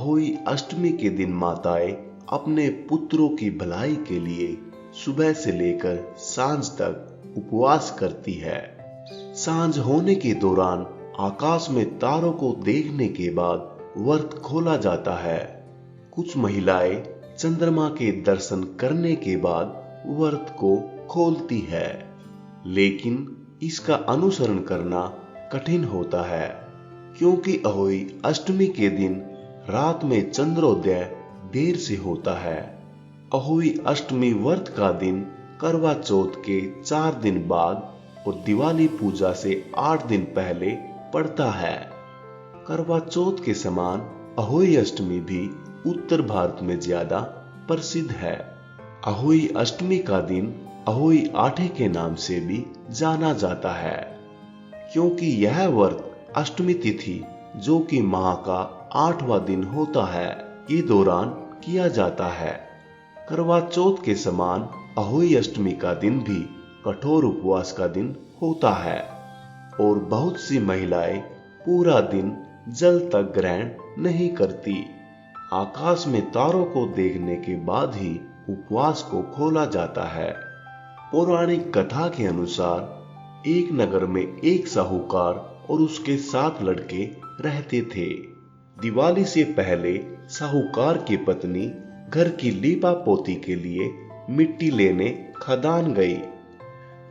अहोई अष्टमी के दिन माताएं अपने पुत्रों की भलाई के लिए सुबह से लेकर सांझ तक उपवास करती है। सांझ होने के दौरान आकाश में तारों को देखने के बाद व्रत खोला जाता है। कुछ महिलाएं चंद्रमा के दर्शन करने के बाद व्रत को खोलती है, लेकिन इसका अनुसरण करना कठिन होता है, क्योंकि अहोई अष्टमी के दिन रात में चंद्रोदय देर से होता है। अहोई अष्टमी व्रत का दिन करवा चौथ के 4 दिन बाद और दिवाली पूजा से 8 दिन पहले पड़ता है। करवा चौथ के समान अहोई अष्टमी भी उत्तर भारत में ज्यादा प्रसिद्ध है। अहोई अष्टमी का दिन अहोई आठे के नाम से भी जाना जाता है, क्योंकि यह व्रत अष्टमी तिथि, जो कि माह का 8वां दिन होता है, के दौरान किया जाता है। करवा चौथ के समान अहोई अष्टमी का दिन भी कठोर उपवास का दिन होता है और बहुत सी महिलाएं पूरा दिन जल तक ग्रहण नहीं करती। आकाश में तारों को देखने के बाद ही उपवास को खोला जाता है। पौराणिक कथा के अनुसार एक नगर में एक साहूकार और उसके 7 लड़के रहते थे। दिवाली से पहले साहूकार की पत्नी घर की लीपा पोती के लिए मिट्टी लेने खदान गई।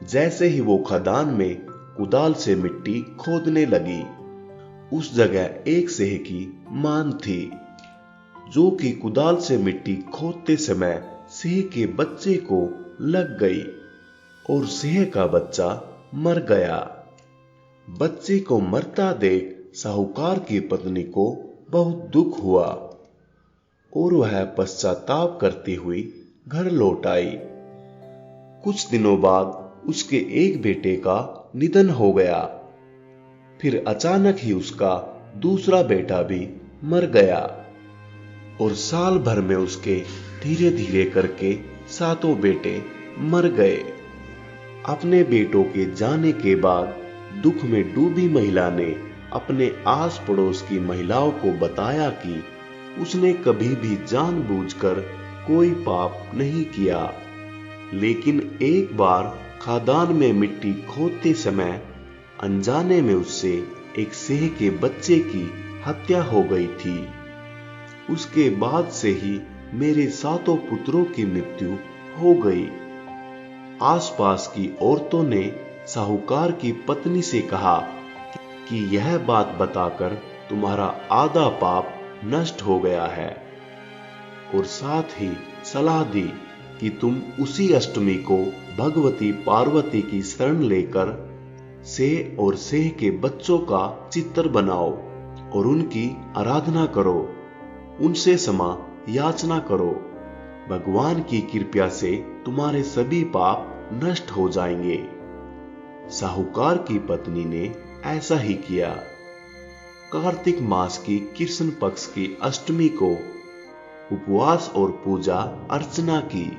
जैसे ही वो खदान में कुदाल से मिट्टी खोदने लगी, उस जगह एक सेह की मान थी, जो कि कुदाल से मिट्टी खोदते समय सेह के बच्चे को लग गई और सेह का बच्चा मर गया। बच्चे को मरता देख साहूकार की पत्नी को बहुत दुख हुआ और वह पश्चाताप करती हुई घर लौट आई। कुछ दिनों बाद उसके एक बेटे का निधन हो गया। फिर अचानक ही उसका दूसरा बेटा भी मर गया और साल भर में उसके धीरे धीरे करके 7 बेटे मर गए। अपने बेटों के जाने के बाद दुख में डूबी महिला ने अपने आस पड़ोस की महिलाओं को बताया कि उसने कभी भी जानबूझकर कोई पाप नहीं किया, लेकिन एक बार खदान में मिट्टी खोदते समय अनजाने में उससे एक सेह के बच्चे की हत्या हो गई थी। उसके बाद से ही मेरे 7 पुत्रों की मृत्यु हो गई। आसपास की औरतों ने साहूकार की पत्नी से कहा कि यह बात बताकर तुम्हारा आधा पाप नष्ट हो गया है, और साथ ही सलाह दी कि तुम उसी अष्टमी को भगवती पार्वती की शरण लेकर सेह और सेह के बच्चों का चित्र बनाओ और उनकी आराधना करो, उनसे क्षमा याचना करो। भगवान की कृपा से तुम्हारे सभी पाप नष्ट हो जाएंगे। साहूकार की पत्नी ने ऐसा ही किया। कार्तिक मास की कृष्ण पक्ष की अष्टमी को उपवास और पूजा अर्चना की।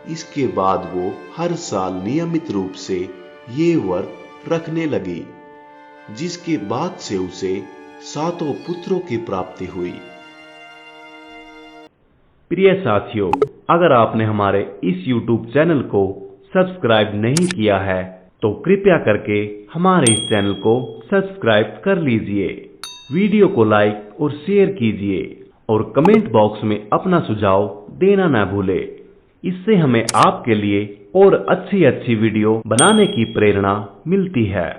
इसके बाद वो हर साल नियमित रूप से ये व्रत रखने लगी, जिसके बाद से उसे 7 पुत्रों की प्राप्ति हुई। प्रिय साथियों, अगर आपने हमारे इस YouTube चैनल को सब्सक्राइब नहीं किया है तो कृपया करके हमारे इस चैनल को सब्सक्राइब कर लीजिए। वीडियो को लाइक और शेयर कीजिए और कमेंट बॉक्स में अपना सुझाव देना ना भूलें। इससे हमें आपके लिए और अच्छी वीडियो बनाने की प्रेरणा मिलती है।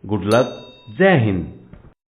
Good luck. जय हिंद।